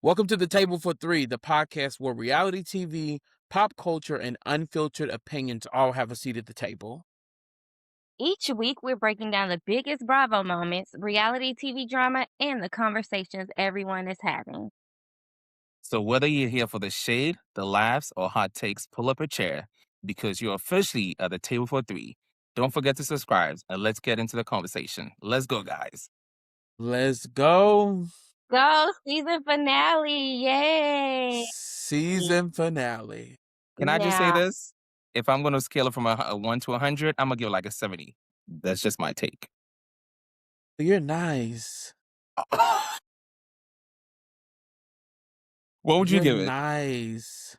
Welcome to the Table for Three, the podcast where reality TV, pop culture, and unfiltered opinions all have a seat at the table. Each week, we're breaking down the biggest Bravo moments, reality TV drama, and the conversations everyone is having. So whether you're here for the shade, the laughs, or hot takes, pull up a chair because you're officially at the table for three. Don't forget to subscribe and let's get into the conversation. Let's go, guys. Let's go. Go season finale! Yay! Season finale. Can I just say Yeah, this? If I'm going to scale it from a 1 to 100, I'm going to give it like a 70. That's just my take. You're nice. What would you You're give it? nice.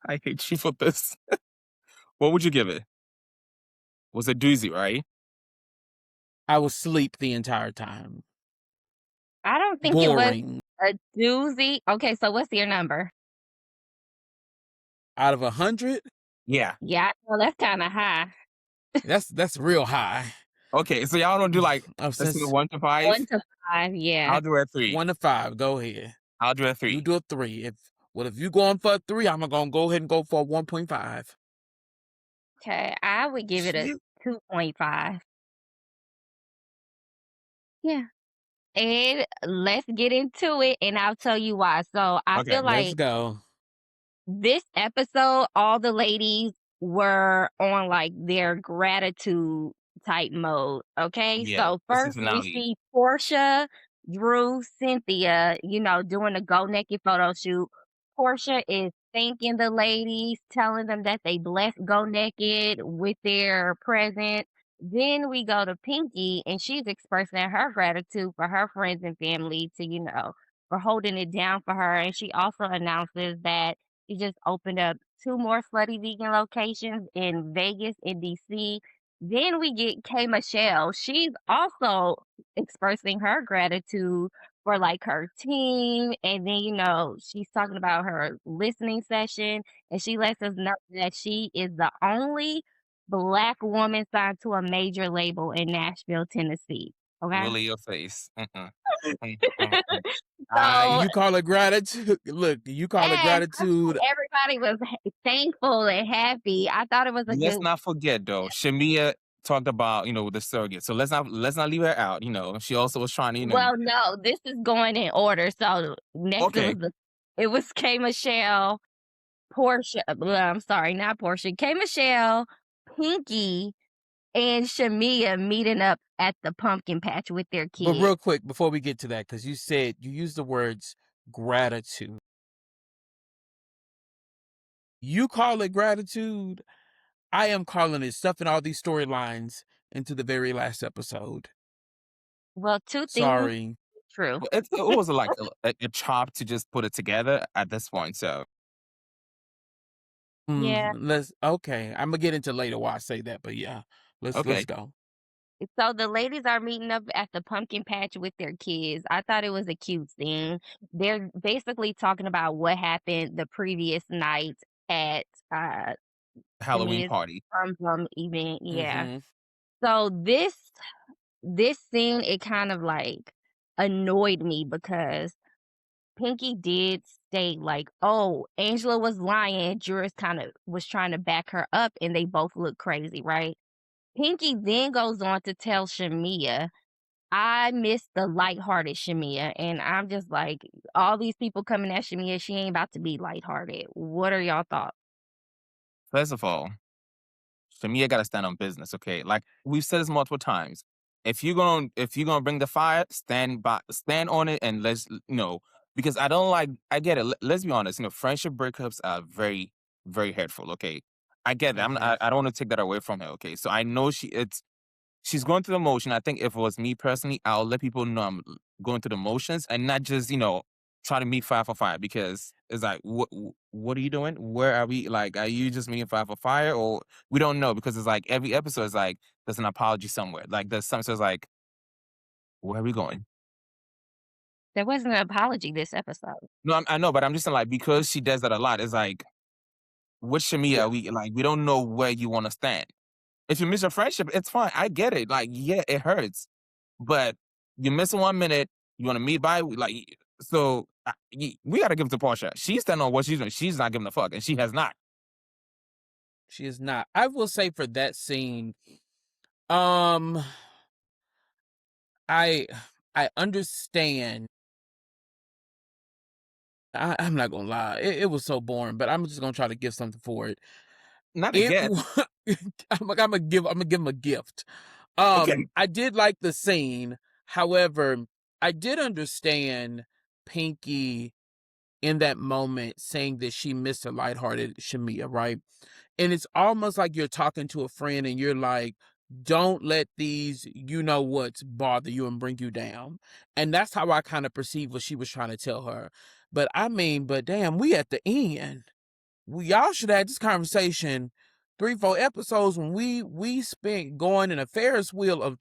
I hate you for this. What would you give it? Was a doozy, right? I was asleep the entire time. I don't think it was Boring. a doozy. Okay, so what's your number? Out of 100, Yeah. Yeah, well, that's kind of high. that's real high. Okay, so y'all don't do like, let's do Since 1 to 5? 1 to 5, yeah. I'll do a 3. 1 to 5, go ahead. I'll do a You 3. do a 3. If you going for a 3, I'm gonna go ahead and go for a 1.5. Okay, I would give it a Shit. 2.5. Yeah. And let's get into it, and I'll tell you why. So I Okay. feel Let's like go. this episode, all the ladies were on like their gratitude type mode. Okay. Yeah, So this is first we finale. see Portia, Drew, Cynthia, doing a go naked photo shoot. Portia is thanking the ladies, telling them that they blessed Go Naked with their present. Then we go to Pinky, and she's expressing her gratitude for her friends and family for holding it down for her. And she also announces that he just opened up 2 more Slutty Vegan locations in Vegas and DC. Then we get K Michelle. She's also expressing her gratitude for like her team. And then, she's talking about her listening session, and she lets us know that she is the only Black woman signed to a major label in Nashville, Tennessee. Okay. Willie your face. Mm. So You call it gratitude. Look, you call it yes, I gratitude. thought everybody was thankful and happy. I thought it was a Let's good. not forget though, Shamia talked about, the surrogate. So let's not leave her out. She also was trying to, Well, no, this is going in order. So next okay. it was K Michelle, Portia. I'm sorry, not Portia. K Michelle, Pinky, and Shamia meeting up at the pumpkin patch with their But kids. real quick, before we get to that, because you used the words gratitude. You call it gratitude. I am calling it stuffing all these storylines into the very last episode. Well, two things Sorry. true. Well, it was like a chop to just put it together at this point. So Yeah. Okay. I'm gonna get into later why I say that, but yeah, let's okay. go. So the ladies are meeting up at the pumpkin patch with their kids. I thought it was a cute scene. They're basically talking about what happened the previous night at Halloween Shamia's party. from event. Yeah. Mm-hmm. So this scene, it kind of like annoyed me because Pinky did state like, oh, Angela was lying. Juris kind of was trying to back her up, and they both look crazy, right? Pinky then goes on to tell Shamia, I miss the lighthearted Shamia. And I'm just like, all these people coming at Shamia, she ain't about to be lighthearted. What are y'all thoughts? First of all, Shamia got to stand on business. Okay, like we've said this multiple times. If you're gonna bring the fire, stand on it, and because I don't like. I get it. Let's be honest. Friendship breakups are very, very hurtful. Okay, I get that. Mm-hmm. I don't want to take that away from her. Okay, so I know she's going through the motion. I think if it was me personally, I'll let people know I'm going through the motions and not just, try to meet fire for fire because it's like, what are you doing? Where are we? Like, are you just meeting fire for fire? Or we don't know because it's like every episode is like, there's an apology somewhere. Like, there's some, so it's like, where are we going? There wasn't an apology this episode. No, I know, but I'm just saying, like, because she does that a lot, it's like, with Shamia, we don't know where you want to stand. If you miss a friendship, it's fine. I get it. Like, yeah, it hurts. But you miss 1 minute, you want to meet by so We got to give it to Portia. She's standing on what she's doing. She's not giving a fuck, and she has not. She is not. I will say for that scene, um, I I understand. I'm not gonna lie, it was so boring, but I'm just gonna try to give something for it. Not It again. wa I'm gonna give him a gift. Okay. I did like the scene. However, I did understand Pinky in that moment saying that she missed a lighthearted Shamia, right? And it's almost like you're talking to a friend and you're like, don't let these you know what's bother you and bring you down. And that's how I kind of perceive what she was trying to tell her. But I mean, but damn, we at the end. Y'all should have had this conversation 3, 4 episodes when we spent going in a Ferris wheel of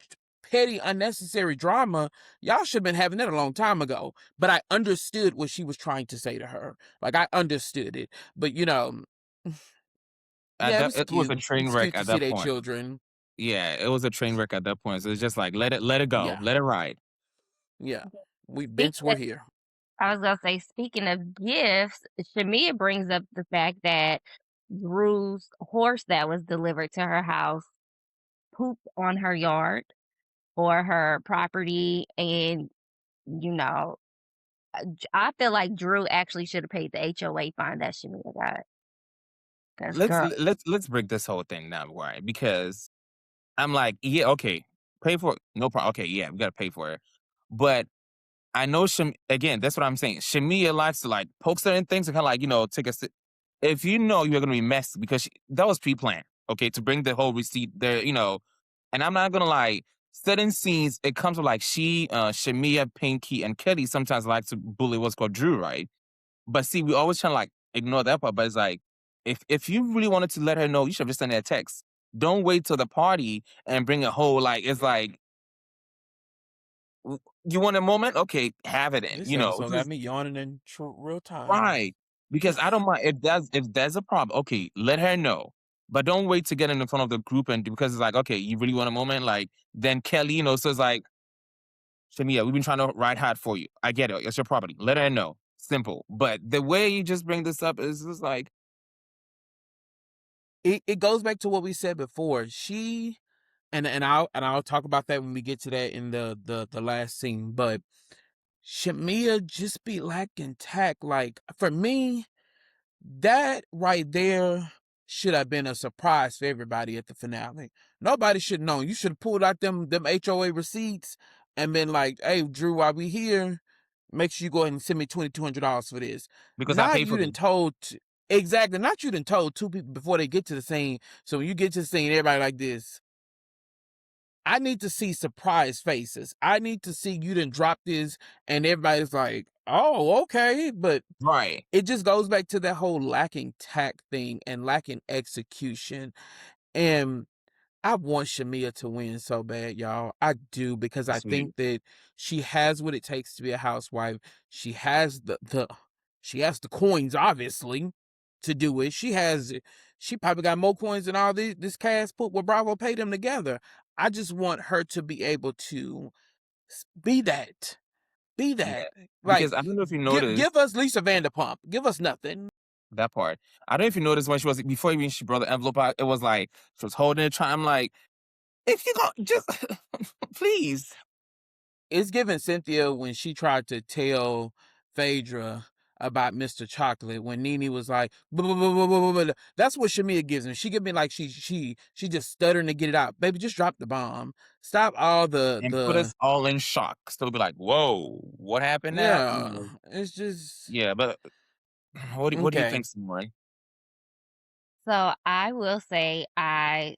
petty, unnecessary drama. Y'all should have been having that a long time ago. But I understood what she was trying to say to her. Like I understood it. But At yeah, it that, was it was a cute. train It's wreck cute to at see that their point. children. Yeah, it was a train wreck at that point. So it's just like let it go, Yeah, let it ride. yeah. We Vince Speaking were here. I was gonna say, speaking of gifts, Shamia brings up the fact that Drew's horse that was delivered to her house pooped on her yard or her property, and you know, I feel like Drew actually should have paid the HOA fine that Shamia got. Cause Let's girl, let's break this whole thing down, right? Because I'm like, yeah, okay, pay for it, no problem. Okay, yeah, we gotta pay for it, but I know again, that's what I'm saying. Shamia likes to like poke certain things and kind of like, take a if you know you're gonna be messy because that was pre-planned, okay, to bring the whole receipt there, and I'm not gonna lie, certain scenes it comes with like Shamia, Pinky, and Kelly sometimes like to bully what's called Drew, right? But see, we always try to like ignore that part. But it's like, if you really wanted to let her know, you should have just sent her a text. Don't wait till the party and bring a whole like it's like you want a moment, okay, have it in, This episode got just me yawning in real time. right. Because I don't mind if there's a problem, okay, let her know. But don't wait to get in front of the group and because it's like, okay, you really want a moment, like then Kelly, so it's like, Shamia, we've been trying to ride hard for you. I get it. It's your property. Let her know. Simple. But the way you just bring this up is just like, It goes back to what we said before. She and I'll talk about that when we get to that in the last scene. But Shamia just be lacking tact. Like for me, that right there should have been a surprise for everybody at the finale. Nobody should know. You should have pulled out them HOA receipts and been like, "Hey, Drew, while we here, make sure you go ahead and send me $2,200 for this." because I Not pay you for done them. told exactly. Not you done told two people before they get to the scene. So when you get to the scene, everybody like this. I need to see surprise faces. I need to see you didn't drop this and everybody's like, oh, okay. But Right. it just goes back to that whole lacking tact thing and lacking execution. And I want Shamia to win so bad, y'all. I do because I Sweet. think that she has what it takes to be a housewife. She has the coins, obviously, to do it. She probably got more coins than all this cast put with Bravo paid them together. I just want her to be able to be that. Be Yeah. that. Like Because I don't know if you give noticed us Lisa Vanderpump. Give us nothing. that part. I don't know if you noticed when she was before even she brought the envelope out, it was like she was holding it, trying. I'm like, if you go just please. It's giving Cynthia when she tried to tell Phaedra about Mr. Chocolate when Nene was like, "Buh, buh, buh, buh, buh, buh, buh." That's what Shamia gives me. She give me like she just stuttering to get it out. Baby, just drop the bomb. Stop all the And put the us all in shock. Still be like, whoa, what happened now? yeah. It's just Yeah, but what do you okay. think, Simone? so I will say I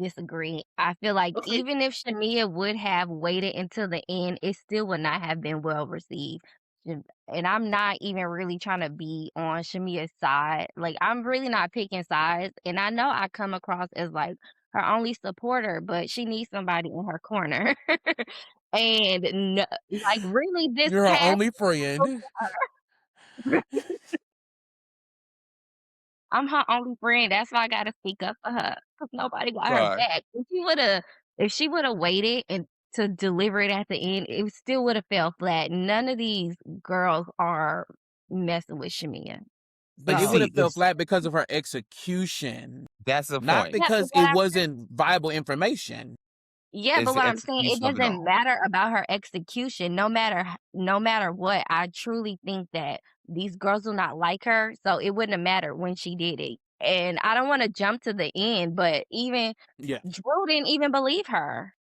disagree. I feel like Okay. even if Shamia would have waited until the end, it still would not have been well received. And I'm not even really trying to be on Shamia's side. Like I'm really not picking sides. And I know I come across as like her only supporter, but she needs somebody in her corner. And no, like really this You're her past only friend. I'm her only friend. That's why I gotta speak up for her, cause nobody got her God. back. If she woulda waited and to deliver it at the end, it still would have fell flat. None of these girls are messing with Shamia. But But it would So see, have fell it's flat because of her execution, that's the not point. yeah, but because what it I'm wasn't viable information. Yeah, It's but the what I'm saying, it execution of it doesn't all. matter about her execution. No matter what, I truly think that these girls do not like her, so it wouldn't have mattered when she did it. And I don't want to jump to the end, but even Yeah. Drew didn't even believe her.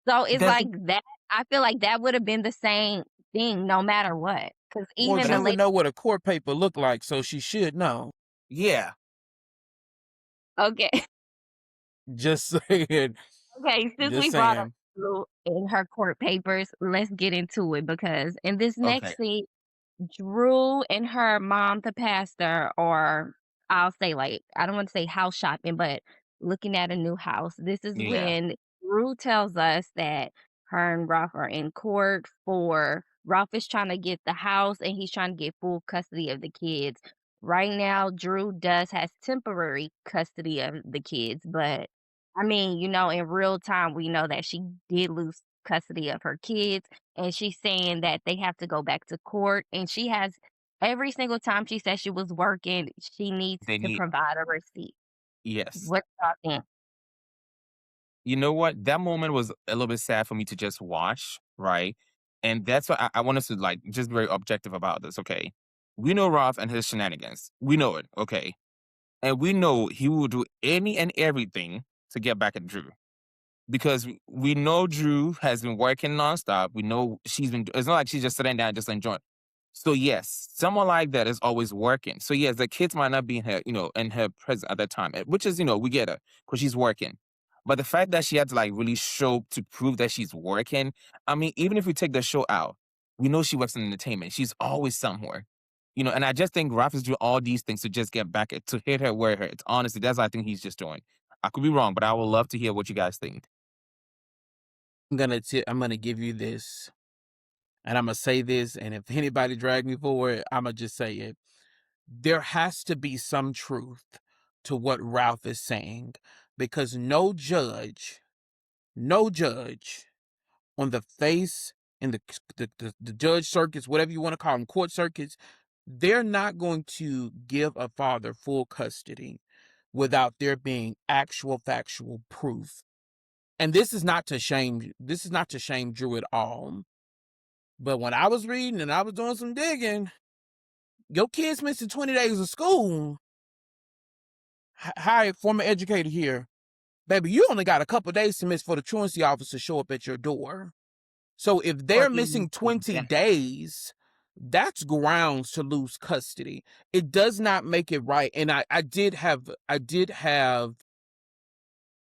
So it's That's like that. I feel like that would have been the same thing no matter what. Because Well, even but the Drew would lady, know what a court paper looked like, so she should know. yeah. okay, Just saying. okay, since Just we brought up saying. Drew and her court papers, let's get into it because in this Okay. next scene, Drew and her mom, the pastor, or I'll say like I don't want to say house shopping, but looking at a new house. This is Yeah. when Drew tells us that her and Ralph are in court for Ralph is trying to get the house and he's trying to get full custody of the kids. Right now, Drew does has temporary custody of the kids, but I mean, in real time, we know that she did lose custody of her kids and she's saying that they have to go back to court and she has every single time she says she was working, she needs They to need provide a receipt. yes. What y'all think? You know what? That moment was a little bit sad for me to just watch, right? And that's why I want us to like just be very objective about this, okay? We know Roth and his shenanigans. We know it, okay? And we know he will do any and everything to get back at Drew. Because we know Drew has been working nonstop. We know she's been. It's not like she's just sitting down just enjoying. So yes, someone like that is always working. So yes, the kids might not be in her, in her presence at that time, which is, we get her because she's working. But the fact that she had to like really show to prove that she's working. I mean, even if we take the show out, we know she works in entertainment. She's always somewhere. And I just think Ralph is doing all these things to just get back at to hit her where it hurts. Honestly, that's what I think he's just doing. I could be wrong, but I would love to hear what you guys think. I'm gonna give you this, and I'm gonna say this, and if anybody drag me for it, I'm gonna just say it. There has to be some truth to what Ralph is saying, because no judge on the face in the judge circuits, whatever you want to call them, court circuits, they're not going to give a father full custody without there being actual factual proof. And this is not to shame Drew at all. But when I was reading and I was doing some digging, your kids missing 20 days of school. Hi, former educator here. Baby, you only got a couple days to miss for the truancy officer to show up at your door. So if Or they're even missing 20 days, that's grounds to lose custody. It does not make it right. And I did have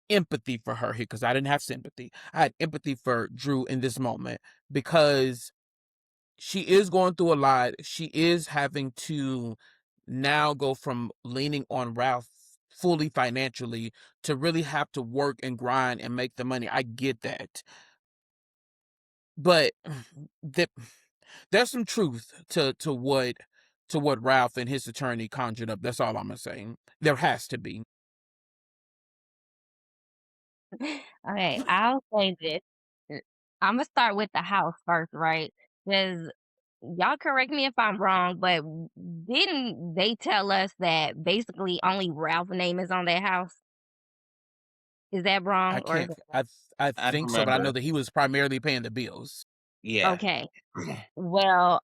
empathy for her here because I didn't have sympathy. I had empathy for Drew in this moment because she is going through a lot. She is having to now go from leaning on Ralph fully financially to really have to work and grind and make the money. I get that. But there's some truth to what Ralph and his attorney conjured up. That's all I'm gonna say. There has to be. Okay, I'll say this. I'm gonna start with the house first, right? Because y'all correct me if I'm wrong, but didn't they tell us that basically only Ralph's name is on that house? Is that I wrong or is can't. that I I don't think so, but I know remember. that he was primarily paying the bills. Yeah. okay? Well,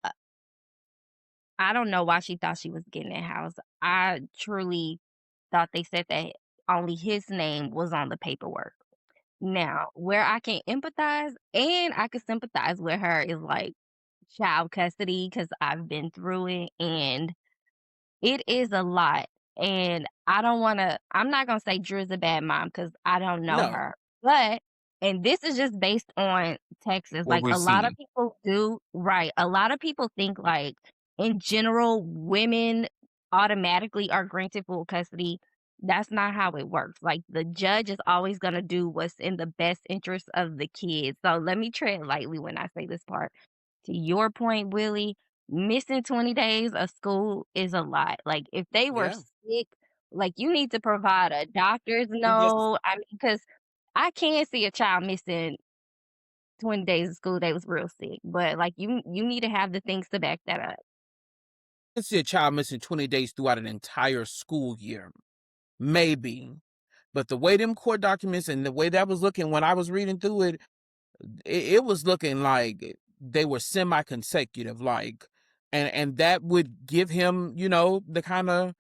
I don't know why she thought she was getting that house. I truly thought they said that only his name was on the paperwork. Now, where I can empathize and I can sympathize with her is like child custody because I've been through it and it is a lot, and I'm not gonna say Drew's a bad mom because I don't know No. her, but and this is just based on Texas, What like, we're a lot of seeing. people do right, a lot of people think, like, in general, women automatically are granted full custody. That's not how it works, like, the judge is always gonna do what's in the best interest of the kids, so let me tread lightly when I say this part. To your point, Willie, missing 20 days of school is a lot. Like, if they were Yeah. sick, like, you need to provide a doctor's And just note. I mean, because I can see a child missing 20 days of school, they was real sick. But like you need to have the things to back that up. can see a child missing 20 days throughout an entire school year. Maybe. But the way them court documents and the way that was looking when I was reading through it, it was looking like they were semi-consecutive, like, and that would give him, the kind of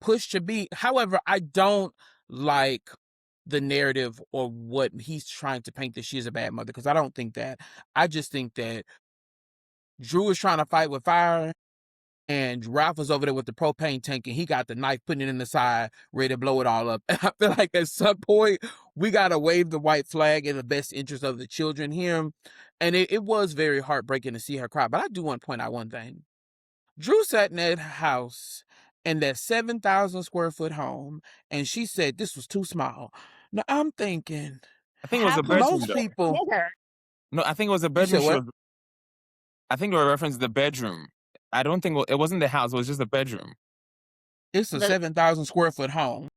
push to be. However, I don't like the narrative or what he's trying to paint that she is a bad mother, because I don't think that. I just think that Drew is trying to fight with fire, and Ralph was over there with the propane tank, and he got the knife, putting it in the side, ready to blow it all up. And I feel like at some point, we got to wave the white flag in the best interest of the children here. And it was very heartbreaking to see her cry. But I do want to point out one thing. Drew sat in that house, in that 7,000 square foot home, and she said this was too small. Now, I'm thinking, I think it was How a can you bedroom most though. people, bigger? No, I think it was a you said bedroom. what? I think they were referencing the bedroom. I don't think it wasn't the house. It was just a bedroom. It's a The 7,000 square foot home.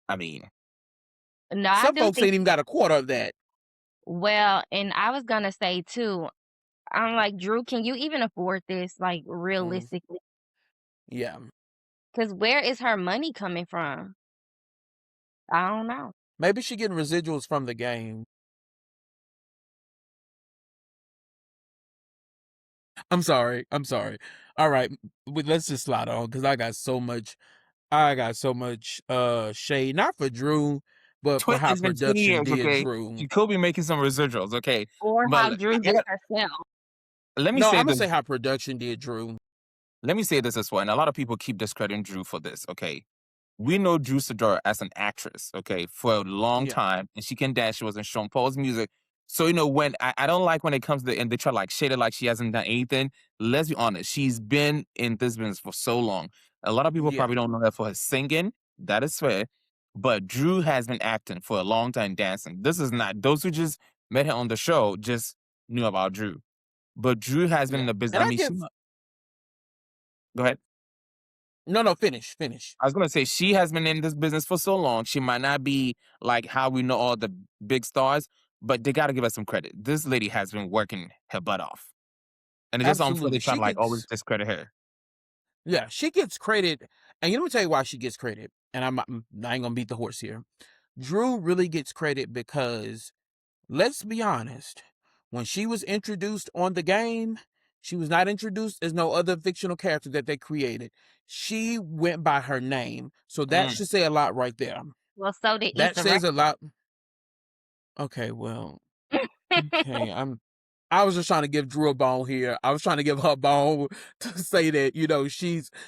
I mean, No, I Some do folks think ain't even got a quarter of that. well, and I was gonna say too, I'm like, Drew, can you even afford this? Like Mm, realistically. yeah. Because where is her money coming from? I don't know. Maybe she getting residuals from the game. I'm sorry. I'm sorry. All right, let's just slide on, because I got so much shade, not for Drew, but for how it's been 20 production years, did okay? Drew. She could be making some residuals, okay? Or But how Drew did herself. let me No, say I'm gonna this. say how production did Drew. Let me say this as well. And a lot of people keep discrediting Drew for this, okay? We know Drew Sidora as an actress, okay, for a long Yeah. time, and she can dance. She was in Sean Paul's music. So, when I don't like when it comes to, and they try to like shade it like she hasn't done anything. Let's be honest, she's been in this business for so long. A lot of people Yeah. probably don't know her for her singing. That is fair. But Drew has been acting for a long time, dancing. This is not, those who just met her on the show just knew about Drew. But Drew has been in Yeah. the business. And I I mean, give go ahead. no, finish. I was gonna say she has been in this business for so long. She might not be like how we know all the big stars, but they gotta give us some credit. This lady has been working her butt off, and it's just unfair Absolutely. to try She to like always gets discredit her. Yeah, she gets credit. And let me tell you why she gets credit. And I ain't gonna beat the horse here. Drew really gets credit because, let's be honest, when she was introduced on the game, she was not introduced as no other fictional character that they created. She went by her name. So that Mm. should say a lot right there. Well, so did That Issa Rae. says a lot. Okay, well, okay. I was just trying to give Drew a bone here. I was trying to give her a bone to say that,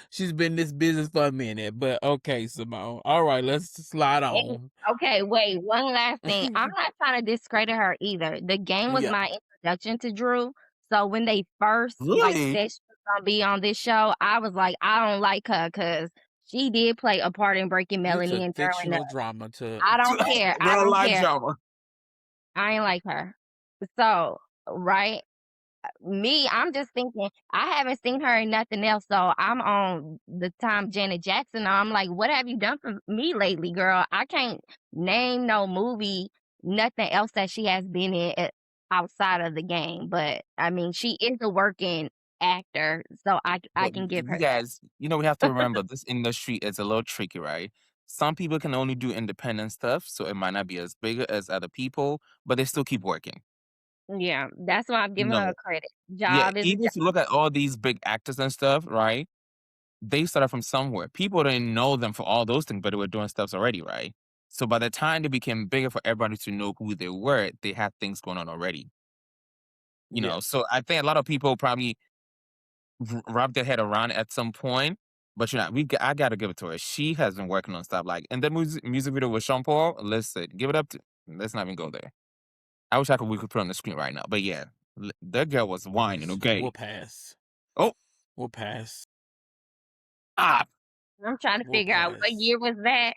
she's been in this business for a minute. But okay, Simone. All right, let's slide And on. okay, wait, one last thing. I'm not trying to discredit her either. The game was Yeah. my introduction to Drew. So when they first like Really? said she was gonna be on this show, I was like, I don't like her because she did play a part in breaking You Melanie took and throwing up. fictional drama to I don't care. I Real don't life care. drama. I ain't like her. So, right? Me, I'm just thinking, I haven't seen her in nothing else, so I'm on the time Janet Jackson. I'm like, what have you done for me lately, girl? I can't name no movie, nothing else that she has been in outside of the game. But I mean, she is a working actor, so I But can give you her that. guys, we have to remember this industry is a little tricky, right? Some people can only do independent stuff, so it might not be as big as other people, but they still keep working. Yeah, that's why I'm You giving her know, credit. yeah. Job is a Even job. if you look at all these big actors and stuff, right? They started from somewhere. People didn't know them for all those things, but they were doing stuff already, right? So by the time they became bigger for everybody to know who they were, they had things going on already. Yeah. So I think a lot of people probably wrap their head around it at some point. But I gotta give it to her. She has been working on stuff like, and the music video with Sean Paul. Listen, give it up to. Let's not even go there. I wish we could put it on the screen right now. But yeah, that girl was whining. We'll Okay. pass. Oh, We'll pass. ah, I'm trying to We'll figure out what pass. year was that.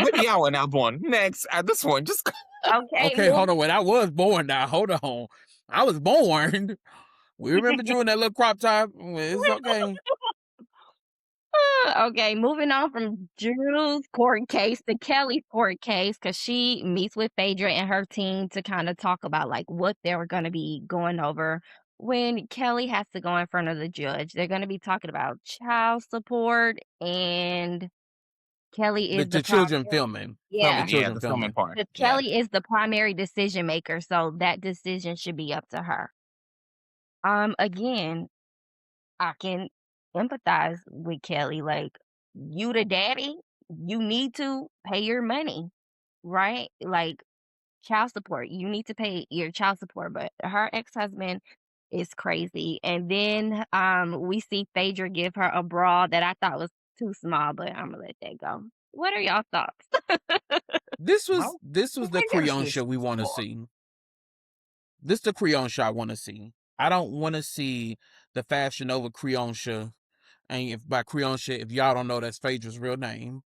maybe y'all were not born. Next, at this one, just Okay, Okay, hold on. When I was born now, hold on. I was born. We remember Drew in that little crop top. It's okay. Okay, moving on from Drew's court case to Kelly's court case, because she meets with Phaedra and her team to kind of talk about like what they were going to be going over when Kelly has to go in front of the judge. They're going to be talking about child support, and Kelly is the The children primary. filming. The Yeah, Filming, yeah, children the filming filming. part. because Yeah. Kelly is the primary decision maker, so that decision should be up to her. Again, I can empathize with Kelly. Like, you the daddy, you need to pay your money, right? Like, child support, you need to pay your child support. But her ex-husband is crazy. And then we see Phaedra give her a bra that I thought was too small, but I'm gonna let that go. What are y'all thoughts? Well, This I was the gotta say Creon it's show we want to small. see. This the Creon show I want to see. I don't want to see the Fashion Nova Creon show. And if by Creon show, if y'all don't know, that's Phaedra's real name.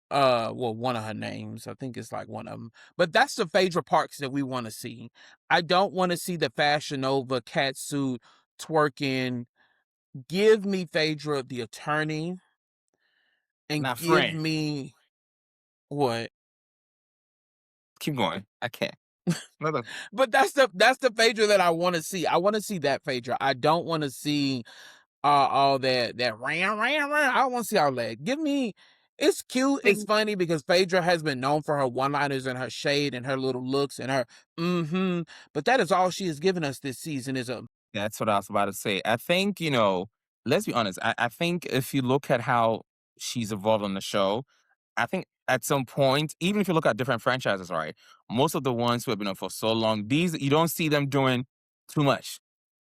Well, one of her names. I think it's like one of them. But that's the Phaedra Parks that we want to see. I don't want to see the Fashion Nova catsuit twerking. Give me Phaedra the attorney, and Not give friend. me what? Keep going. I can't. Another But that's the Phaedra that I want to see. I want to see that Phaedra. I don't want to see all that ran. I don't want to see all that. Give me. It's cute. It's Pretty funny because Phaedra has been known for her one-liners and her shade and her little looks and her mm-hmm. But that is all she has given us this season is a That's what I was about to say. I think, let's be honest. I think if you look at how she's evolved on the show, I think at some point, even if you look at different franchises, right, most of the ones who have been on for so long, these you don't see them doing too much.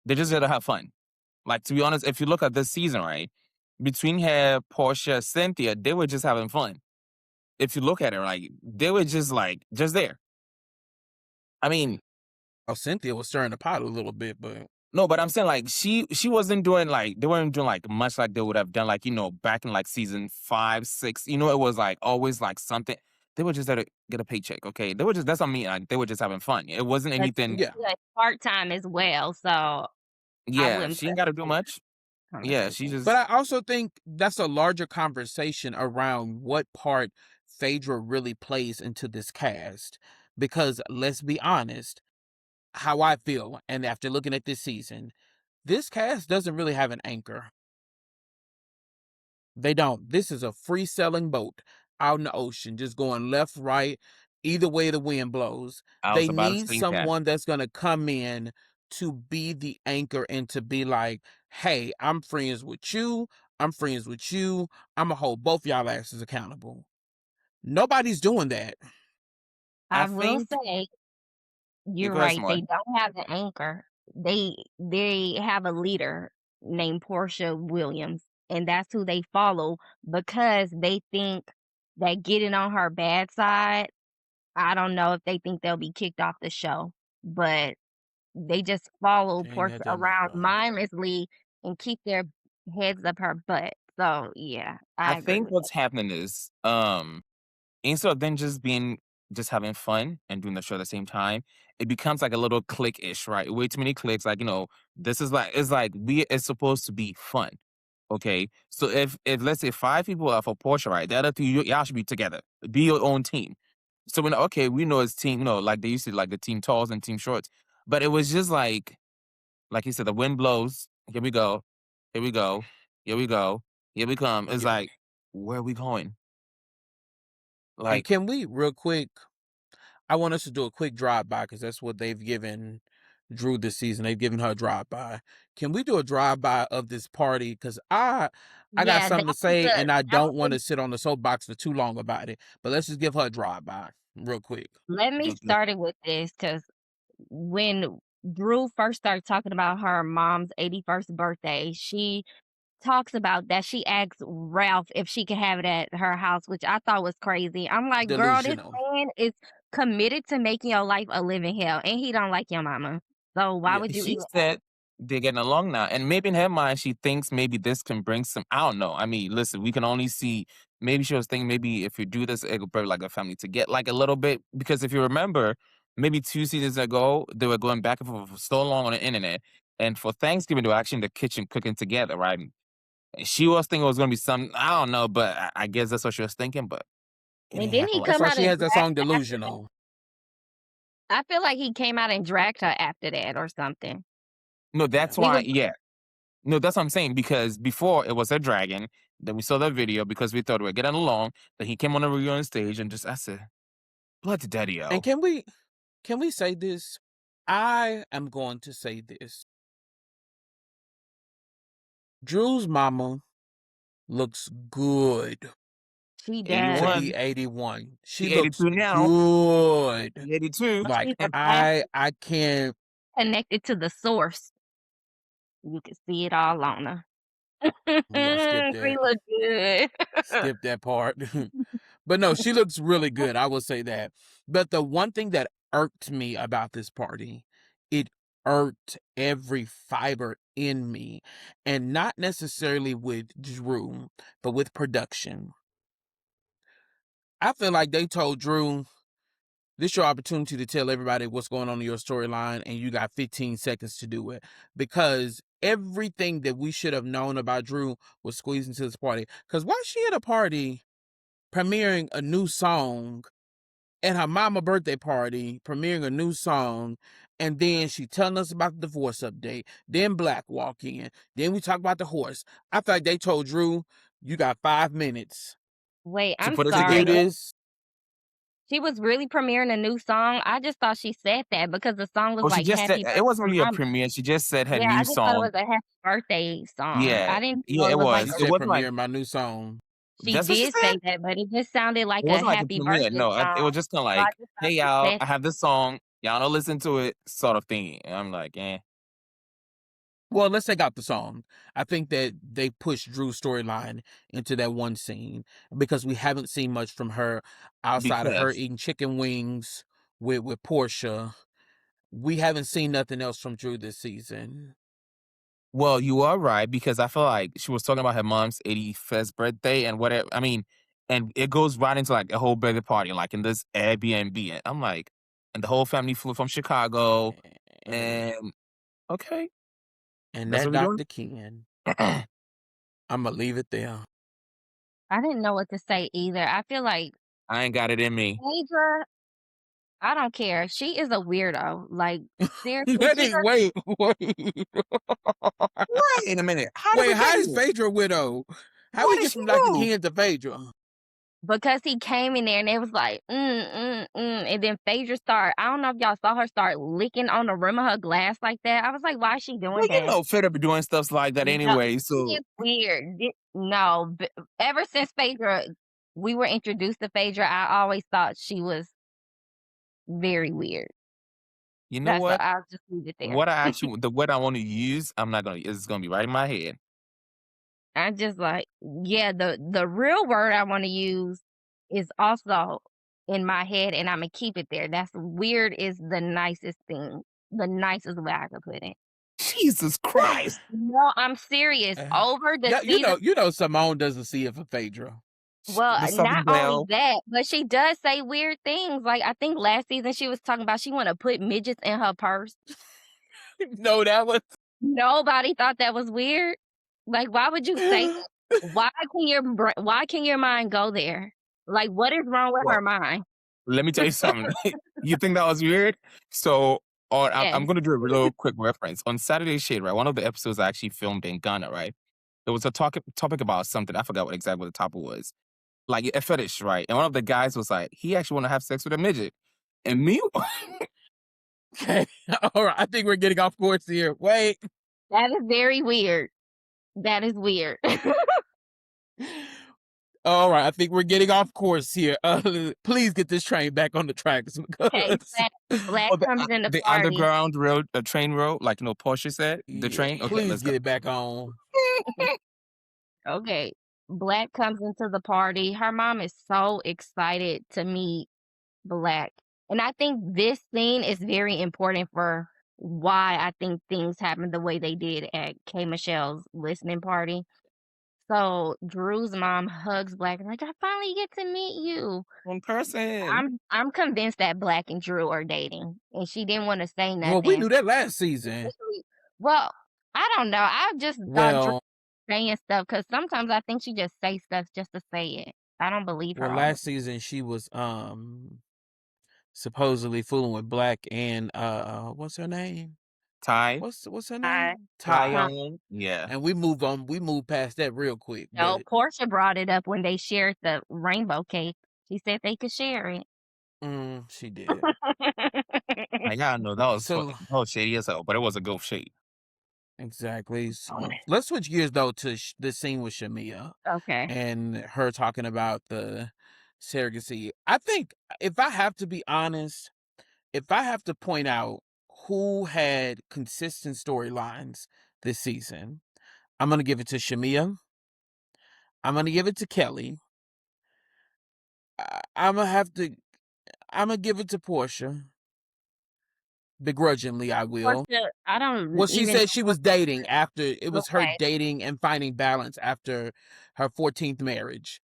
They're just there to have fun. Like, to be honest, if you look at this season, right, between her, Portia, Cynthia, they were just having fun. If you look at it, like, they were just just there. I mean, oh, Cynthia was stirring the pot a little bit, but no, but I'm saying like she wasn't doing they weren't doing like much like they would have done like back in like season 5, 6. It was like always like something. They were just there to get a paycheck. Okay, they were just that's what I mean. Like, they were just having fun. It wasn't but anything. yeah. part-time as well, so I Yeah, wouldn't she put ain't got to do her in much. that Yeah, she conversation. But just I also think that's a larger conversation around what part Phaedra really plays into this cast. Because let's be honest, how I feel, and after looking at this season, this cast doesn't really have an anchor. They don't. This is a free selling boat out in the ocean, just going left, right, either way the wind blows. I They was about to need say that. someone that's going to come in to be the anchor and to be like, hey, I'm friends with you. I'm friends with you. I'm going to hold both y'all asses accountable. Nobody's doing that. I I will think say you you're guys right, smart. they don't have an anchor. They have a leader named Portia Williams, and that's who they follow because they think that getting on her bad side, I don't know if they think they'll be kicked off the show, but they just follow She ain't Portia got that much around fun. mindlessly and keep their heads up her butt. So yeah, I I agree think with what's happening is instead of them just having fun and doing the show at the same time, it becomes like a little click-ish, right? Way too many clicks. Like, this is like it's like it's supposed to be fun. Okay. So if let's say 5 people are for Portia, right? The other 3, y'all should be together. Be your own team. So when okay, we know it's team, like they used to like the team talls and team shorts. But it was just like you said, the wind blows. Here we go. Here we go. Here we go. Here we come. It's Yeah. like, where are we going? And Like, can we, real quick, I want us to do a quick drive-by because that's what they've given Drew this season. They've given her a drive-by. Can we do a drive-by of this party? Because I got yeah, something to say, and I that was don't want to sit on the soapbox for too long about it. But let's just give her a drive-by real quick. let me do- do- start it with this because when Drew first started talking about her mom's 81st birthday, she talks about that she asked Ralph if she could have it at her house, which I thought was crazy. I'm like, girl, this Delusional. man is committed to making your life a living hell, and he don't like your mama. So why Yeah. would you she even ask? said they're getting along now. And maybe in her mind, she thinks maybe this can bring some, I don't know. I mean, listen, we can only see, maybe she was thinking maybe if you do this, it could bring like a family to get like a little bit. Because if you remember, maybe 2 seasons ago, they were going back and forth for so long on the internet. And for Thanksgiving, they were actually in the kitchen cooking together, right? And she was thinking it was gonna be something. I don't know, but I guess that's what she was thinking. But it And ain't then happen he like That's come why that. out she and has that dragged song her after that. Delusional. I feel like he came out and dragged her after that or something. No, Yeah. that's He why. was Yeah, no, that's what I'm saying. Because before it was a dragon. Then we saw that video because we thought we were getting along. Then he came on the reunion stage and just I said, "Blood to daddy, And yo." can we say this? I am going to say this. Drew's mama looks good she to does. be 81. 81. She She looks 82 now. good. She 82. But Like she's a bastard I can't. connected to the source. You can see it all on her. We're gonna skip She that. look good. Skip that part. But no, she looks really good. I will say that. But the one thing that irked me about this party, it irked every fiber in me, and not necessarily with Drew, but with production. I feel like they told Drew, this is your opportunity to tell everybody what's going on in your storyline, and you got 15 seconds to do it. Because everything that we should have known about Drew was squeezed into this party. Because why is she at a party premiering a new song at her mama birthday party, premiering a new song, and then she telling us about the divorce update, then Black walk in, then we talk about the horse. I feel like they told Drew, you got 5 minutes Wait, To I'm put it to do sorry. together. this. She was really premiering a new song? I just thought she said that because the song was Well, she like just said "Happy it Birthday wasn't really a Mama." premiere. She just said her Yeah, I new just thought it song. was a happy birthday song. Yeah, I didn't yeah, know it it was like She was. a It said wasn't like premiere my new song. she that's what she did said. say that, but it just sounded like It a wasn't like a happy premiere. birthday No, it song. was just kind of So I like, just thought "Hey she y'all, said I have this song. Y'all don't listen to it," sort of thing. And I'm like, eh. Well, let's take out the song. I think that they pushed Drew's storyline into that one scene because we haven't seen much from her outside of her Because eating chicken wings with Portia. We haven't seen nothing else from Drew this season. well, you are right because I feel like she was talking about her mom's 81st birthday and whatever. I mean, and it goes right into like a whole birthday party, like in this Airbnb. And I'm like, and the whole family flew from Chicago. And, And okay, and that's that what we're doing. Dr. Ken. I'm going to leave it there. I didn't know what to say either. I feel like I ain't got it in me. Phaedra, I don't care. She is a weirdo. Like, seriously, Wait, she does wait, wait. Wait a minute. How did Wait, we how get is here? Phaedra a widow? How we What did get she from Dr. do? Ken to Phaedra? because he came in there and it was like, and then Phaedra started. I don't know if y'all saw her start licking on the rim of her glass like that. I was like, why is she doing Well, you that? know, Fed up doing stuff like that No, anyway. she So is weird. No, ever since Phaedra, we were introduced to Phaedra, I always thought she was very weird. you know That's what? I'll just leave it there. What I actually, the word I want to use, I'm not gonna. It's gonna be right in my head. I just like, yeah, the real word I want to use is also in my head, and I'm gonna keep it there. That's weird is the nicest thing, the nicest way I could put it. Jesus Christ! No, I'm serious. Over the Yeah, season, you know, Simone doesn't see it for Phaedra. well, The not Southern only Belle. that, but she does say weird things. Like I think last season she was talking about she want to put midgets in her purse. No, that was. Nobody thought that was weird. Like, why would you say that? Why can your mind go there? Like, what is wrong with her Well, mind? let me tell you something. You think that was weird? So, or I'm Yes. gonna do a real quick reference. On Saturday Shade, right? One of the episodes I actually filmed in Ghana, right? There was a topic about something. I forgot what exactly the topic was. Like a fetish, right? And one of the guys was like, he actually want to have sex with a midget. And me, Okay. All right. I think we're getting off course here. Wait. That is very weird. That is weird. All right. I think we're getting off course here. Please get this train back on the tracks Okay, because Black or comes in the the party. underground rail, the train road, like Portia said, the yeah, train. Okay, please let's go. get it back on. Okay. Black comes into the party. Her mom is so excited to meet Black. And I think this scene is very important for why I think things happened the way they did at K. Michelle's listening party. So Drew's mom hugs Black and like, I finally get to meet you. One person. I'm convinced that Black and Drew are dating. And she didn't want to say Well, we nothing. knew that last season. Well, I don't know. I just thought Drew Well, saying stuff because sometimes I think she just say stuff just to say it. I don't believe her Well, all the last season she was supposedly fooling with Black and what's her name? Ty, What's her time. name? Ty Ty. Huh. Young, yeah. And we moved past that real quick. No, But Portia brought it up when they shared the rainbow cake. She said they could share it. she did. Like, y'all know that was So shady as hell, but it was a good shade. exactly. So let's switch gears though to the scene with Shamia Okay. and her talking about the surrogacy. I think if I have to be honest, if I have to point out who had consistent storylines this season, I'm gonna give it to Shamia. I'm gonna give it to Kelly. I'm gonna have to. I'm gonna give it to Portia. Begrudgingly, I will. Portia, I Well, don't she even said know she what was dating after it was her okay. dating and finding balance after her 14th marriage.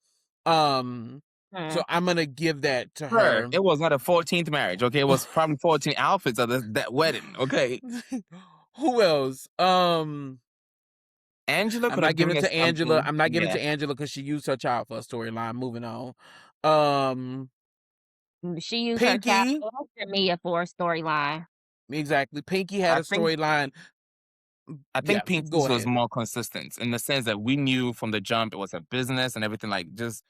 Um, Hmm. so I'm gonna give that to Sir, her. it was not a 14th marriage, okay? It was probably 14 outfits of that wedding, okay? Who else? Angela I'm could not have giving given it us to Angela. something. I'm not giving it Yeah. to Angela because she used her child for a storyline. Moving on. Um, She used her child Pinky. and Mia for a storyline. Exactly. Pinky had I a think storyline. I Yeah, think go Pinky's was ahead. more consistent in the sense that we knew from the jump it was a business and everything, like just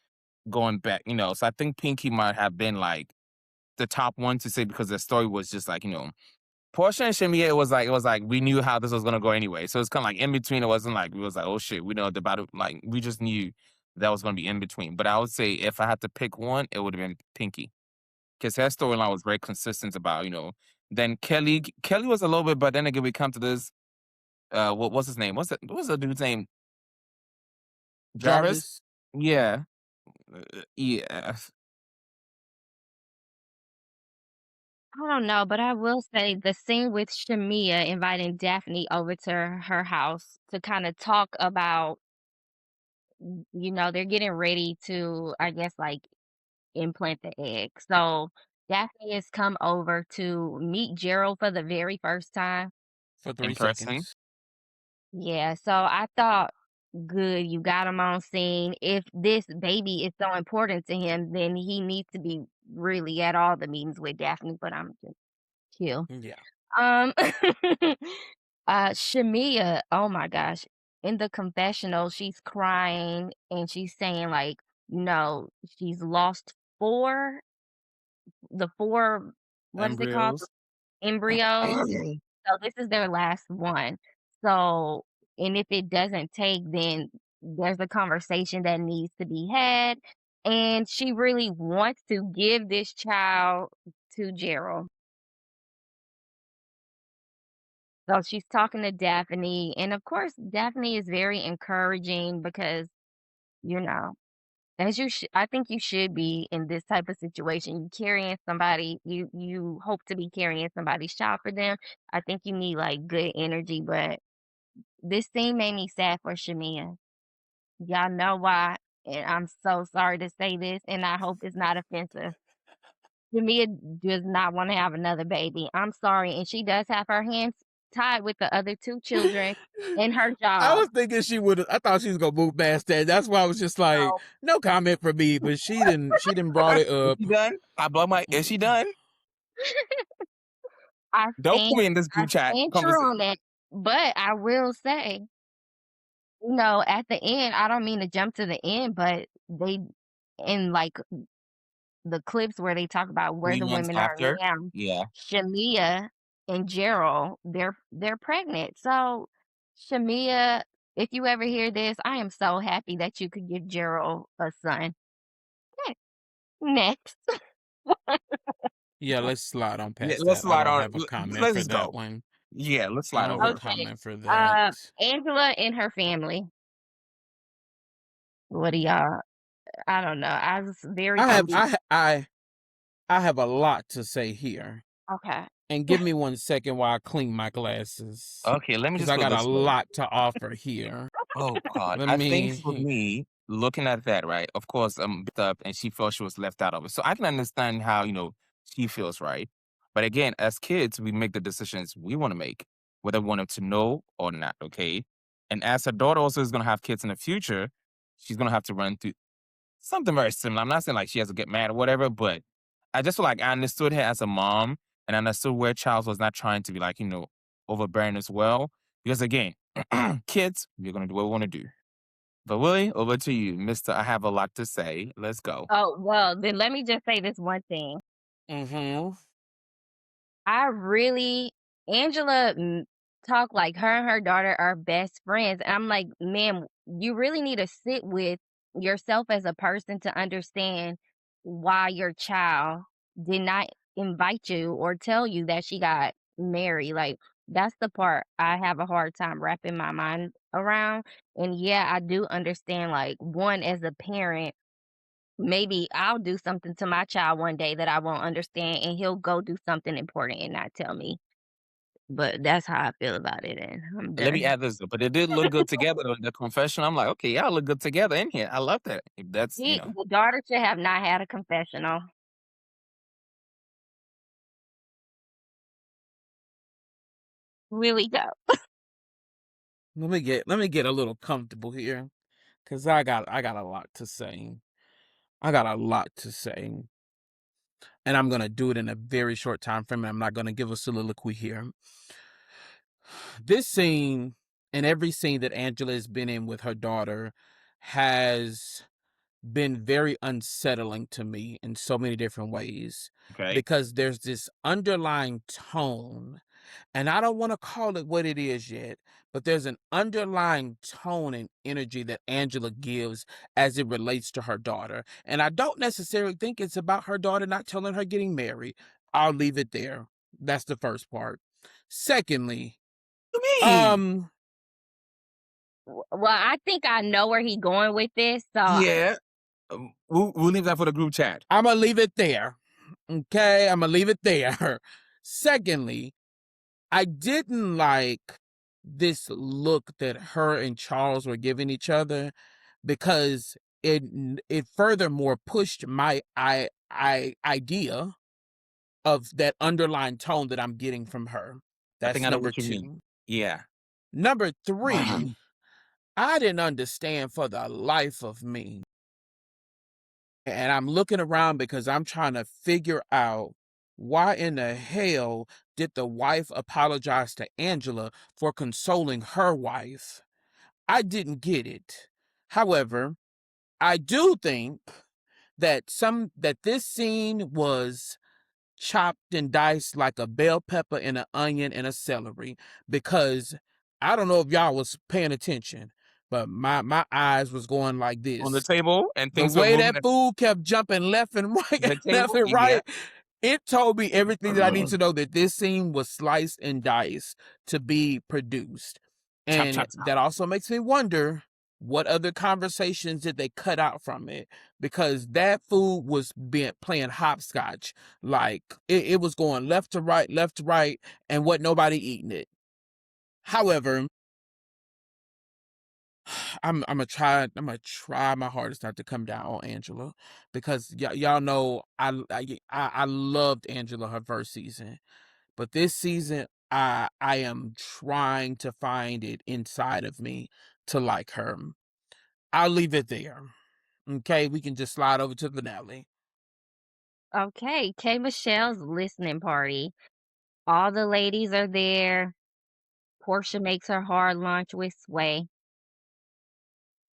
going back, you know. So I think Pinky might have been like the top one to say because the story was just like, you know, Portia and Shamia, it was like we knew how this was gonna go anyway. So it's kind of like in between. It wasn't like we was like, oh shit, we know the battle. Like we just knew that was gonna be in between. But I would say if I had to pick one, it would have been Pinky because her storyline was very consistent about, you know. Then Kelly was a little bit, but then again we come to this. What's his name? What's the dude's name? Jarvis. Jarvis. Yeah, yeah. I don't know, but I will say the scene with Shamia inviting Daphne over to her house to kind of talk about, they're getting ready to, I guess, like implant the egg. So Daphne has come over to meet Gerald for the very first time. For three In person. seconds. Yeah, so I thought, good, you got him on scene. If this baby is so important to him, then he needs to be really at all the meetings with Daphne, but I'm just chill. Yeah. Um, Shamia, oh my gosh, in the confessional, she's crying and she's saying like, she's lost four, the four, what is it called? Embryos. Embryos. So this is their last one. So, and if it doesn't take, then there's a conversation that needs to be had. And she really wants to give this child to Gerald. So she's talking to Daphne. And of course, Daphne is very encouraging because, you know, I think you should be in this type of situation. You carrying somebody, you hope to be carrying somebody's child for them. I think you need like good energy, but this scene made me sad for Shamia. Y'all know why, and I'm so sorry to say this, and I hope it's not offensive. Shamia does not want to have another baby. I'm sorry, and she does have her hands tied with the other two children and her I job. was thinking she would. I thought she was gonna move past that. That's why I was just like, So no comment for me. But she didn't. She didn't brought it Is up. she done? I blow my. Is she done? I Don't put stand, me in this I group chat stand true conversation. on that. But I will say, at the end, I don't mean to jump to the end, but they in like the clips where they talk about where 3 the months women are after. now, Yeah. Shamia and Gerald, they're pregnant. So Shamia, if you ever hear this, I am so happy that you could give Gerald a son. Okay, next. Yeah, let's slide on Yeah, past let's that. I slide don't on. have a comment Let's for just that go. one. Yeah, let's I slide don't have over a it. Okay. comment for that. Angela and her family. What do y'all I don't know. I was very I have. confused. I have a lot to say here. Okay. And give me 1 second while I clean my glasses, Okay, let me because just I put it got a this way. lot to offer here. Oh God, Let I think for me. me, looking at that, right? Of course, up, and she felt she was left out of it. So I can understand how she feels, right? But again, as kids, we make the decisions we want to make, whether we want them to know or not. Okay, And as her daughter also is gonna have kids in the future, she's gonna have to run through something very similar. I'm not saying like she has to get mad or whatever, but I just feel like I understood her as a mom and I understood where Charles was not trying to be like, overbearing as well. Because again, kids, we're gonna do what we want to do. But Willie, over to you, Mister. I have a lot to say. Let's go. Oh, well, then let me just say this one thing. Mm-hmm. I really Angela talk like her and her daughter are best friends. And I'm like, man, you really need to sit with yourself as a person to understand why your child did not invite you or tell you that she got married. Like, that's the part I have a hard time wrapping my mind around. And yeah, I do understand, like, one, as a parent, maybe I'll do something to my child one day that I won't understand, and he'll go do something important and not tell me. But that's how I feel about it, and I'm Let me done. add this, but it did look good together though, in the confession. I'm like, okay, y'all look good together in here. I love that. If that's, The daughter should have not had a confessional. Really go. Let me get a little comfortable here, cause I got a lot to say. I got a lot to say, and I'm gonna do it in a very short time frame. I'm not gonna give a soliloquy here. This scene and every scene that Angela has been in with her daughter has been very unsettling to me in so many different ways, okay. because there's this underlying tone, and I don't want to call it what it is yet, but there's an underlying tone and energy that Angela gives as it relates to her daughter. And I don't necessarily think it's about her daughter not telling her getting married. I'll leave it there. That's the first part. Secondly, What do you mean? um, Well, I think I know where he going with this, so Yeah. We'll leave that for the group chat. I'm gonna leave it there. Okay, I'm gonna leave it there. Secondly, I didn't like this look that her and Charles were giving each other, because it furthermore pushed my idea of that underlying tone that I'm getting from her. I think That's I know number what you mean. two. Yeah. Number three, I didn't understand for the life of me. And I'm looking around because I'm trying to figure out, why in the hell did the wife apologize to Angela for consoling her wife? I didn't get it. However, I do think that this scene was chopped and diced like a bell pepper and an onion and a celery, because I don't know if y'all was paying attention, but my eyes was going like On the this. table and The things were way moving that at food kept jumping left and right and the left table. and Yeah. right, it told me everything that I need to know, that this scene was sliced and diced to be produced. Chop, And chop, chop. that also makes me wonder, what other conversations did they cut out from it? Because that food was playing hopscotch. Like, it was going left to right, and what nobody eating it. However, I'm gonna try my hardest not to come down on Angela, because y'all know I loved Angela her first season, but this season I am trying to find it inside of me to like her. I'll leave it there. Okay, we can just slide over to the finale. okay, K Michelle's listening party. All the ladies are there. Portia makes her hard lunch with Sway.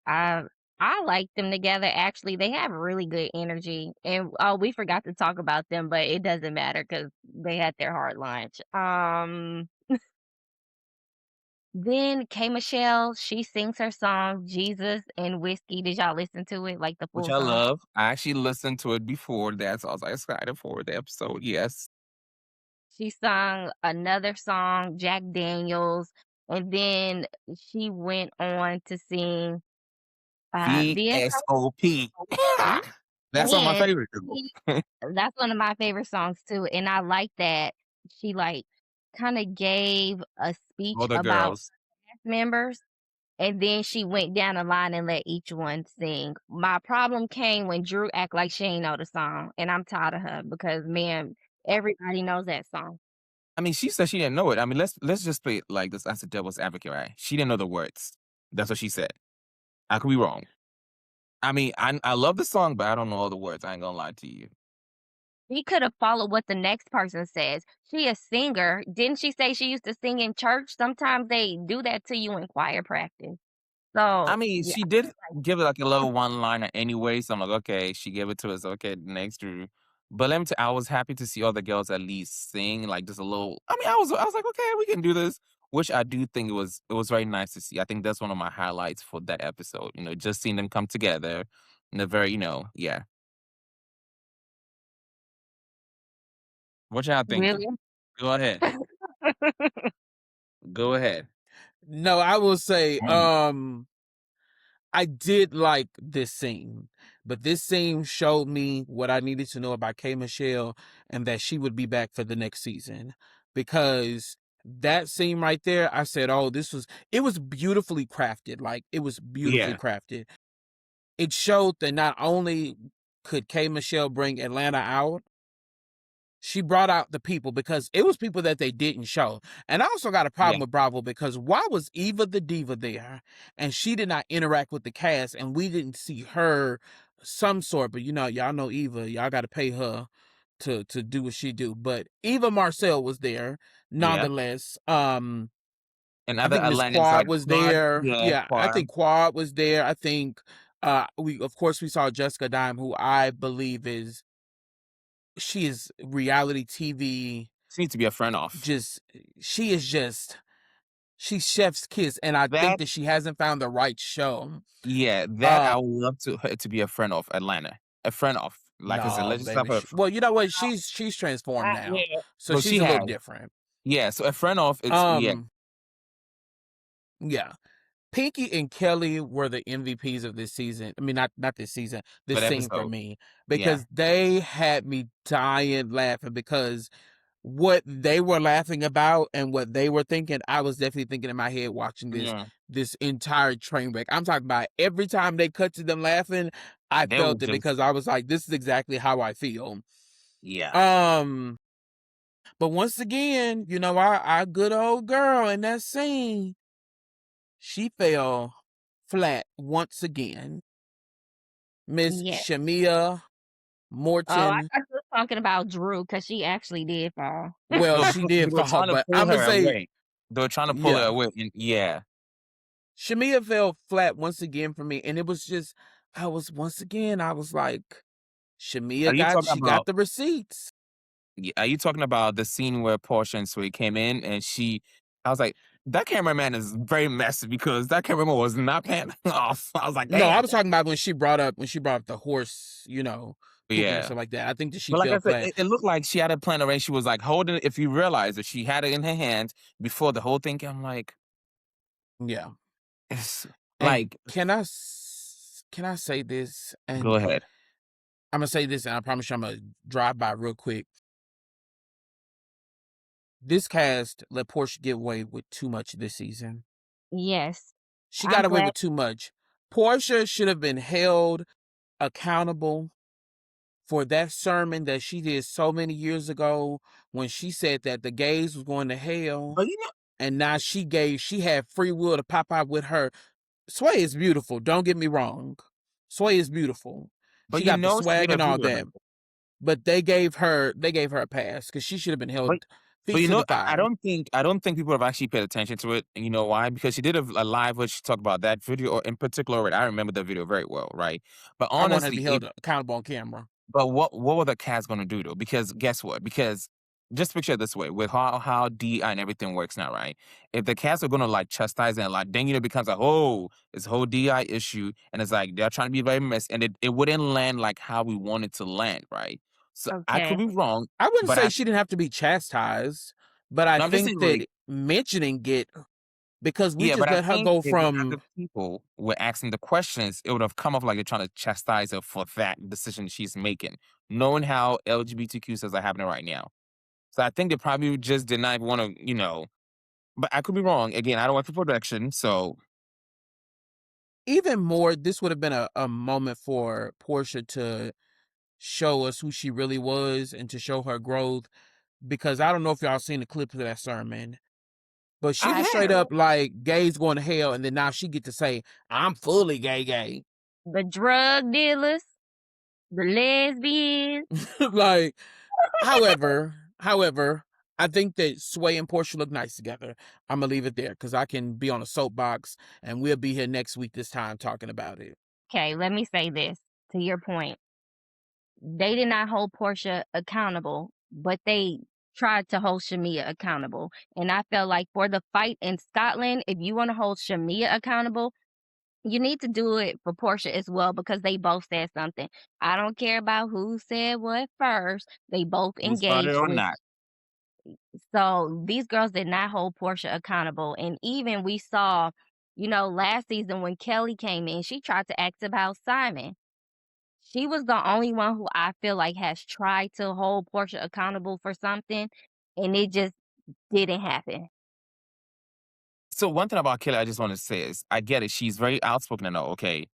I I like them together. Actually, they have really good energy. And oh, we forgot to talk about them, but it doesn't matter because they had their hard lunch. Then K Michelle, she sings her song Jesus and Whiskey. Did y'all listen to it, like the Which full I song? love. I actually listened to it before that, so I was like excited for the episode. Yes. She sung another song, Jack Daniels, and then she went on to sing VSOP. VSOP. That's on my And favorite. she that's one of my favorite songs too, and I like that she, like, kinda gave a speech Other about girls. cast members, and then she went down the line and let each one sing. My problem came when Drew act like she ain't know the song, and I'm tired of her because, man, everybody knows that song. I mean, she said she didn't know it. I mean, let's just play it like this as a devil's advocate, right? She didn't know the words. That's what she said. I could be wrong. I mean, I love the song, but I don't know all the words. I ain't gonna lie to you. He could have followed what the next person says. She a singer. Didn't she say she used to sing in church? Sometimes they do that to you in choir practice. I So, mean, yeah, she did give it like a little one-liner anyway, so I'm like, okay, she gave it to us. Okay, next Drew. But let me I was happy to see all the girls at least sing like just a little. I mean, I was like, okay, we can do this. Which I do think it was very nice to see. I think that's one of my highlights for that episode. Just seeing them come together in a very, yeah. What y'all thinking? really. Go ahead. Go ahead. No, I will say, Mm. I did like this scene, but this scene showed me what I needed to know about K Michelle and that she would be back for the next season. Because that scene right there, I said, oh, it was beautifully crafted. Like, it was beautifully Yeah, crafted. It showed that not only could K Michelle bring Atlanta out, she brought out the people because it was people that they didn't show. And I also got a yeah, problem with Bravo because why was Eva the diva there and she did not interact with the cast and we didn't see her some sort, but y'all know Eva, y'all got to pay her to do what she do. But Eva Marcel was there yeah. nonetheless. And I other think Miss Atlantis Quad like was Quad, there. yeah, Yeah, I Quad. think Quad was there. I think we saw Jessica Dime, who I believe she is reality TV. She needs to be a friend off. Just she is just she's chef's kiss, and I think That that she hasn't found the right show. Yeah, that Uh I would love her to be a friend of Atlanta. A friend of. Like I said, no, let's just have baby. her. Well, you know what? She's transformed now, Yeah. so But she she's a little has. different. Yeah, so a friend of it's yeah, Um, yeah. Pinky and Kelly were the MVPs of this season. I mean, not this season. This but scene for episode. me Yeah. because they had me dying laughing because what they were laughing about and what they were thinking, I was definitely thinking in my head watching Yeah. this entire train wreck. I'm talking about every time they cut to them laughing, I They were felt it just because I was like, this is exactly how I feel. yeah. Um, but once again, our good old girl in that scene, she fell flat once again. Miss Yeah. Shamia Oh, I Morton. thought you was talking about Drew because she actually did fall. Well, No, she because they did were fall, trying to but pull I'm gonna her say, away. They were trying to pull her yeah. away. And yeah. Shamia fell flat once again for me, and it was just I was like, Are you talking she got about the receipts. Are you talking about the scene where Portia and Sway came in and I was like, that cameraman is very messy because that cameraman was not paying off. I was like, No, I damn. was talking about when she brought up the horse, pooping and Yeah. stuff like that. I think that she But like fell I said, flat. it looked like she had a plan already. She was like holding it. If you realize that she had it in her hand before the whole thing, I'm like, Yeah. it's And like, can I say this? go And ahead. I'm gonna say this, and I promise you, I'm gonna drive by real quick. This cast let Portia get away with too much this season. Yes. She got I'm away glad. with too much. Portia should have been held accountable for that sermon that she did so many years ago when she said that the gays was going to hell, But and now she had free will to pop out with her. Sway is beautiful, don't get me wrong. Sway is beautiful. She got the she did swag her and all video that, already. but they gave her a pass because she should have been But held but feet to the I fire. don't think people have actually paid attention to it. And you know why? Because she did a live where she talked about that video, or in particular, I remember the video very well, right? But I want her to honestly, be held accountable on camera. but what were the cats gonna do though? Because guess what? Because just picture it this way, with how DI and everything works now, right? If the cats are gonna like chastise and like, then it becomes a this whole DI issue, and it's like they're trying to be very messy, and it wouldn't land like how we want it to land, right? So I could Okay. be wrong, I wouldn't but say she didn't have to be chastised, but I no, I'm just think saying that like mentioning it because we yeah, just but I let her think go if the from other people were asking the questions, it would have come off like they're trying to chastise her for that decision she's making, knowing how LGBTQ stuff are happening right now. So I think they probably just did not want to, but I could be wrong. Again, I don't want for production. So even more. This would have been a moment for Portia to show us who she really was and to show her growth. Because I don't know if y'all seen the clips of that sermon. But she I was straight have. up like gays going to hell, and then now she get to say, I'm fully gay. The drug dealers, the lesbians. Like, however, I think that Sway and Portia look nice together. I'm gonna leave it there because I can be on a soapbox, and we'll be here next week this time talking about it. Okay, let me say this to your point. They did not hold Portia accountable, but they tried to hold Shamia accountable. And I felt like for the fight in Scotland, if you want to hold Shamia accountable, you need to do it for Portia as well because they both said something. I don't care about who said what first. They both Who started engaged or with. not? So these girls did not hold Portia accountable. And even we saw, last season when Kelly came in, she tried to ask about Simon. She was the only one who I feel like has tried to hold Portia accountable for something, and it just didn't happen. So one thing about Kelly I just want to say is I get it. She's very outspoken and all, okay.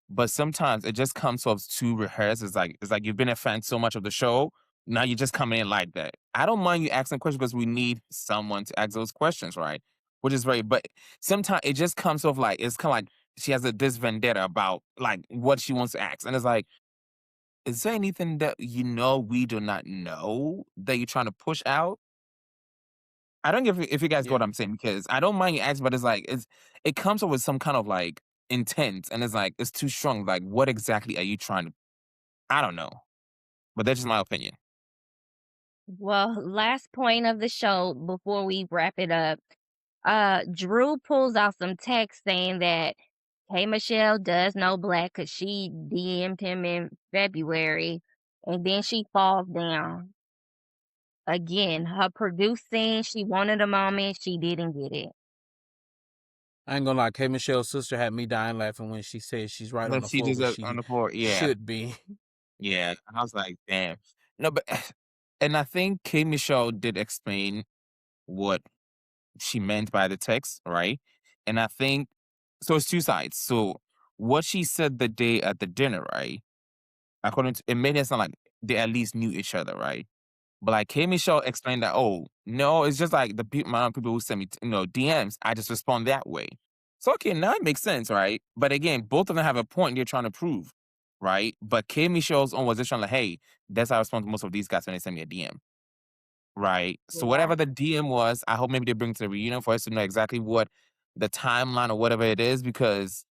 But sometimes it just comes off too rehearsed. It's like you've been a fan so much of the show. Now you're just coming in like that. I don't mind you asking questions because we need someone to ask those questions, right? Which is very, but sometimes it just comes off like it's kind of like she has this vendetta about like what she wants to ask. And it's like, is there anything that we do not know that you're trying to push out? I don't get if you guys get Yeah. what I'm saying because I don't mind you asking, but it comes up with some kind of like intent, and it's like it's too strong. Like, what exactly are you trying to? I don't know, but that's just my opinion. Well, last point of the show before we wrap it up. Drew pulls out some text saying that K Michelle does know Black because she DM'd him in February, and then she falls down. Again, her producing, she wanted a moment, she didn't get it. I ain't gonna lie, K Michelle's sister had me dying laughing when she said she's right on But the she floor just where on she the floor, yeah, should be. yeah. I was like, damn, no, but and I think K Michelle did explain what she meant by the text, right? And I think so. It's two sides. So what she said the day at the dinner, right? According to it made it sound like they at least knew each other, right? But like K Michelle explained that, oh no, it's just like the amount of people who send me, DMs. I just respond that way. So okay, now it makes sense, right? But again, both of them have a point they're trying to prove, right? But K Michelle's own was just trying like, hey, that's how I respond to most of these guys when they send me a DM, right? So Yeah. whatever the DM was, I hope maybe they bring it to the reunion for us to know exactly what the timeline or whatever it is because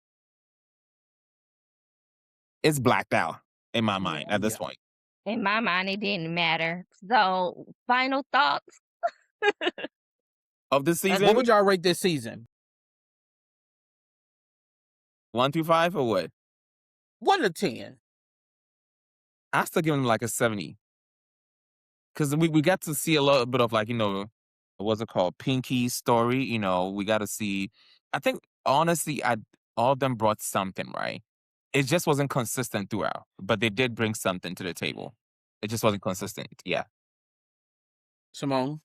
it's blacked out in my mind Yeah. at this Yeah. point. In my mind, it didn't matter. So, final thoughts? Of this What season, would y'all rate this season? 1 through 5 or what? 1 to 10. I still give them like a 70. Because we got to see a little bit of like, what's it called? Pinky's story. We got to see. I think honestly, all of them brought something, right? It just wasn't consistent throughout, but they did bring something to the table. It just wasn't consistent. Yeah. Simone?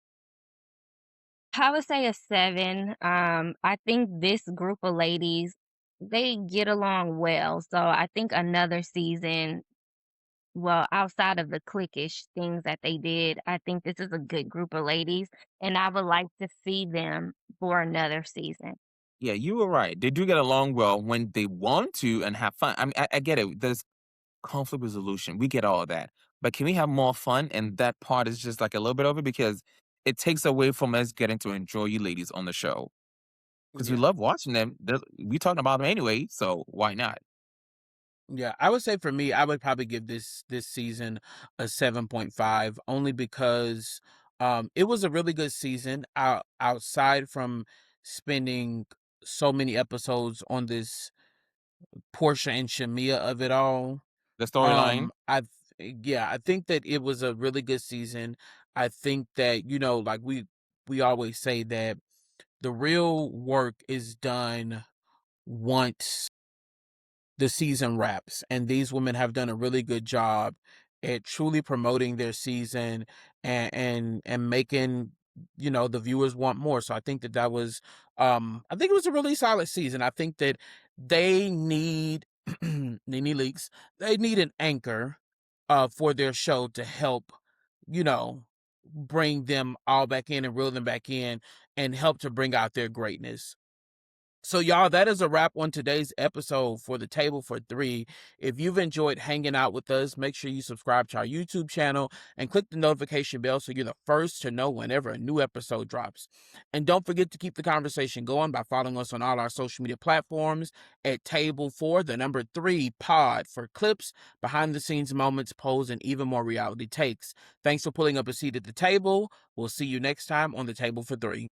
I would say a 7. I think this group of ladies, they get along well. So I think another season, well, outside of the cliquish things that they did, I think this is a good group of ladies, and I would like to see them for another season. Yeah, you were right. They do get along well when they want to and have fun. I mean, I get it. There's conflict resolution. We get all of that. But can we have more fun? And that part is just like a little bit of it because it takes away from us getting to enjoy you ladies on the show. Because we Yeah. love watching them. We talking about them anyway, so why not? Yeah, I would say for me, I would probably give this season a 7.5 only because it was a really good season outside from spending so many episodes on this Portia and Shamia of it all. The storyline. I think that it was a really good season. I think that, like we always say that the real work is done once the season wraps, and these women have done a really good job at truly promoting their season and making the viewers want more. So I think that was I think it was a really solid season. I think that they need Nene Leaks, they need an anchor for their show to help, you know bring them all back in and reel them back in. and help to bring out their greatness. So, y'all, that is a wrap on today's episode for the Table for Three. If you've enjoyed hanging out with us, make sure you subscribe to our YouTube channel and click the notification bell so you're the first to know whenever a new episode drops. And don't forget to keep the conversation going by following us on all our social media platforms at Table4 Pod for clips, behind the scenes moments, polls, and even more reality takes. Thanks for pulling up a seat at the table. We'll see you next time on the Table for Three.